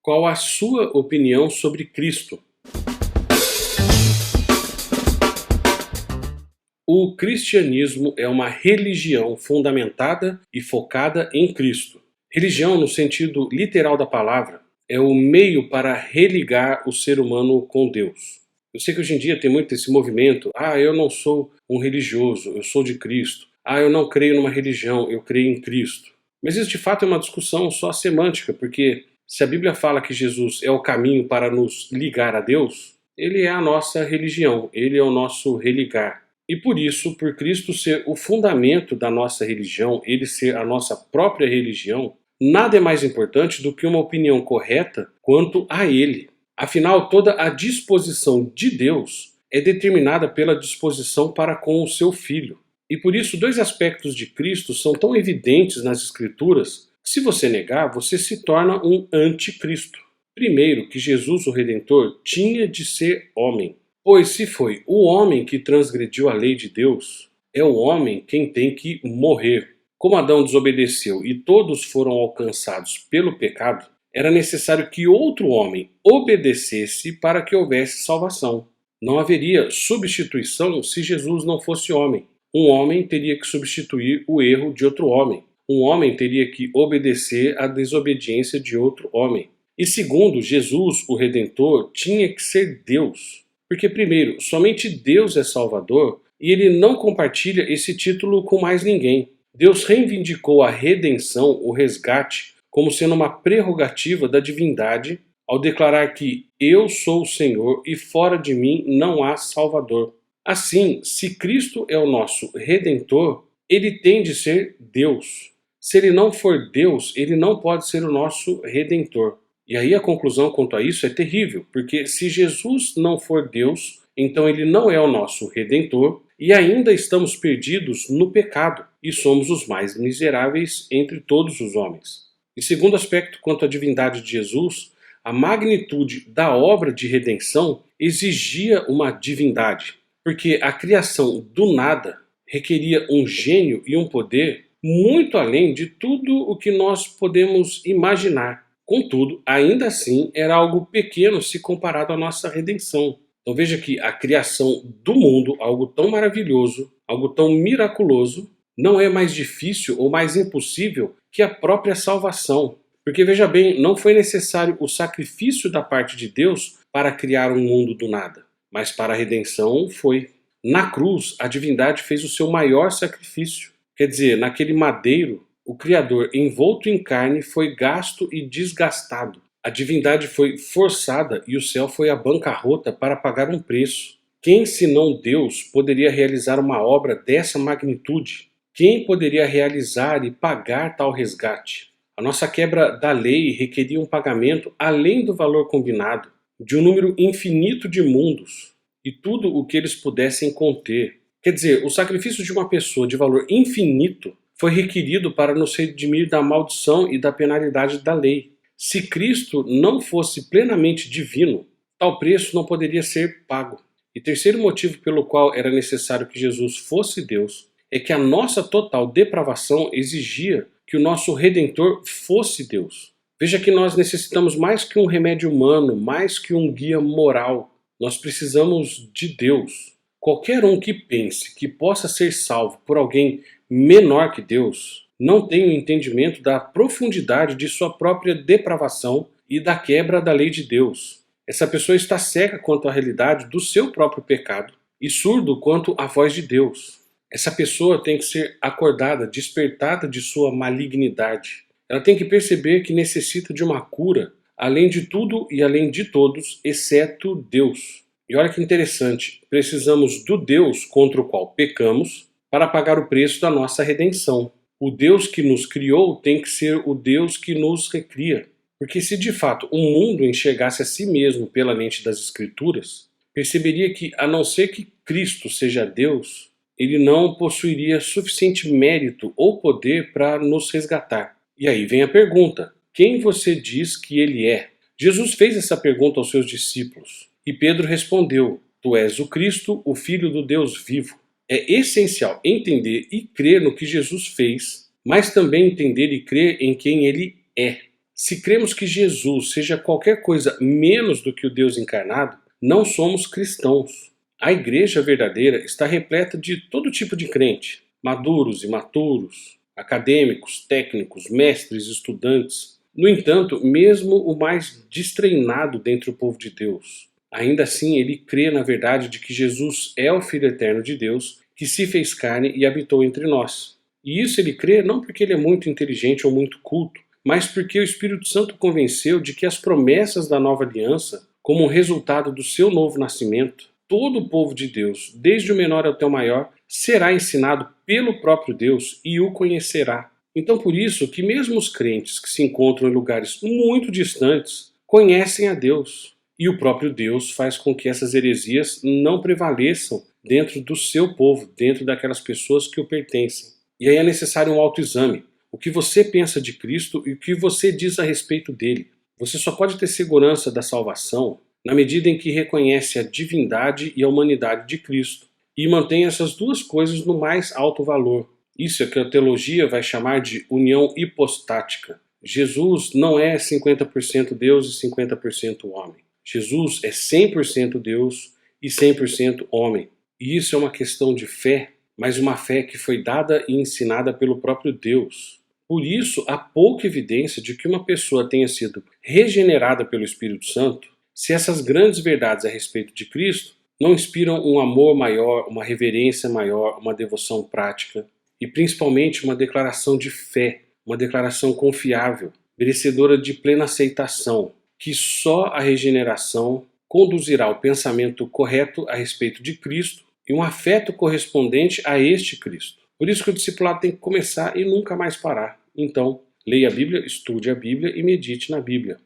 Qual a sua opinião sobre Cristo? O cristianismo é uma religião fundamentada e focada em Cristo. Religião, no sentido literal da palavra, é o meio para religar o ser humano com Deus. Eu sei que hoje em dia tem muito esse movimento: eu não sou um religioso, eu sou de Cristo. Eu não creio numa religião, eu creio em Cristo. Mas isso de fato é uma discussão só semântica, porque se a Bíblia fala que Jesus é o caminho para nos ligar a Deus, ele é a nossa religião, ele é o nosso religar. E por isso, por Cristo ser o fundamento da nossa religião, ele ser a nossa própria religião, nada é mais importante do que uma opinião correta quanto a ele. Afinal, toda a disposição de Deus é determinada pela disposição para com o seu Filho. E por isso, dois aspectos de Cristo são tão evidentes nas Escrituras que, se você negar, você se torna um anticristo. Primeiro, que Jesus, o Redentor, tinha de ser homem. Pois se foi o homem que transgrediu a lei de Deus, é o homem quem tem que morrer. Como Adão desobedeceu e todos foram alcançados pelo pecado, era necessário que outro homem obedecesse para que houvesse salvação. Não haveria substituição se Jesus não fosse homem. Um homem teria que substituir o erro de outro homem. Um homem teria que obedecer à desobediência de outro homem. E segundo, Jesus, o Redentor, tinha que ser Deus. Porque, primeiro, somente Deus é Salvador e ele não compartilha esse título com mais ninguém. Deus reivindicou a redenção, o resgate, como sendo uma prerrogativa da divindade, ao declarar que eu sou o Senhor e fora de mim não há Salvador. Assim, se Cristo é o nosso Redentor, ele tem de ser Deus. Se ele não for Deus, ele não pode ser o nosso Redentor. E aí a conclusão quanto a isso é terrível, porque se Jesus não for Deus, então ele não é o nosso Redentor e ainda estamos perdidos no pecado e somos os mais miseráveis entre todos os homens. E segundo aspecto quanto à divindade de Jesus, a magnitude da obra de redenção exigia uma divindade, porque a criação do nada requeria um gênio e um poder muito além de tudo o que nós podemos imaginar. Contudo, ainda assim, era algo pequeno se comparado à nossa redenção. Então veja que a criação do mundo, algo tão maravilhoso, algo tão miraculoso, não é mais difícil ou mais impossível que a própria salvação. Porque veja bem, não foi necessário o sacrifício da parte de Deus para criar um mundo do nada, mas para a redenção foi. Na cruz, a divindade fez o seu maior sacrifício. Quer dizer, naquele madeiro, o Criador, envolto em carne, foi gasto e desgastado. A divindade foi forçada e o céu foi à bancarrota para pagar um preço. Quem, senão Deus, poderia realizar uma obra dessa magnitude? Quem poderia realizar e pagar tal resgate? A nossa quebra da lei requeria um pagamento além do valor combinado, de um número infinito de mundos e tudo o que eles pudessem conter. Quer dizer, o sacrifício de uma pessoa de valor infinito foi requerido para nos redimir da maldição e da penalidade da lei. Se Cristo não fosse plenamente divino, tal preço não poderia ser pago. E terceiro motivo pelo qual era necessário que Jesus fosse Deus é que a nossa total depravação exigia que o nosso Redentor fosse Deus. Veja que nós necessitamos mais que um remédio humano, mais que um guia moral. Nós precisamos de Deus. Qualquer um que pense que possa ser salvo por alguém menor que Deus não tem o entendimento da profundidade de sua própria depravação e da quebra da lei de Deus. Essa pessoa está cega quanto à realidade do seu próprio pecado e surdo quanto à voz de Deus. Essa pessoa tem que ser acordada, despertada de sua malignidade. Ela tem que perceber que necessita de uma cura, além de tudo e além de todos, exceto Deus. E olha que interessante, precisamos do Deus contra o qual pecamos para pagar o preço da nossa redenção. O Deus que nos criou tem que ser o Deus que nos recria. Porque se de fato o mundo enxergasse a si mesmo pela lente das Escrituras, perceberia que, a não ser que Cristo seja Deus, ele não possuiria suficiente mérito ou poder para nos resgatar. E aí vem a pergunta: quem você diz que ele é? Jesus fez essa pergunta aos seus discípulos e Pedro respondeu: Tu és o Cristo, o Filho do Deus vivo. É essencial entender e crer no que Jesus fez, mas também entender e crer em quem ele é. Se cremos que Jesus seja qualquer coisa menos do que o Deus encarnado, não somos cristãos. A igreja verdadeira está repleta de todo tipo de crente, maduros, imaturos, acadêmicos, técnicos, mestres, estudantes. No entanto, mesmo o mais destreinado dentre o povo de Deus, ainda assim ele crê na verdade de que Jesus é o Filho eterno de Deus, que se fez carne e habitou entre nós. E isso ele crê não porque ele é muito inteligente ou muito culto, mas porque o Espírito Santo convenceu de que as promessas da nova aliança, como resultado do seu novo nascimento, todo o povo de Deus, desde o menor até o maior, será ensinado pelo próprio Deus e o conhecerá. Então por isso que mesmo os crentes que se encontram em lugares muito distantes, conhecem a Deus. E o próprio Deus faz com que essas heresias não prevaleçam dentro do seu povo, dentro daquelas pessoas que o pertencem. E aí é necessário um autoexame. O que você pensa de Cristo e o que você diz a respeito dele. Você só pode ter segurança da salvação na medida em que reconhece a divindade e a humanidade de Cristo e mantém essas duas coisas no mais alto valor. Isso é que a teologia vai chamar de união hipostática. Jesus não é 50% Deus e 50% homem. Jesus é 100% Deus e 100% homem. E isso é uma questão de fé, mas uma fé que foi dada e ensinada pelo próprio Deus. Por isso, há pouca evidência de que uma pessoa tenha sido regenerada pelo Espírito Santo se essas grandes verdades a respeito de Cristo não inspiram um amor maior, uma reverência maior, uma devoção prática e principalmente uma declaração de fé, uma declaração confiável, merecedora de plena aceitação, que só a regeneração conduzirá ao pensamento correto a respeito de Cristo e um afeto correspondente a este Cristo. Por isso que o discipulado tem que começar e nunca mais parar. Então, leia a Bíblia, estude a Bíblia e medite na Bíblia.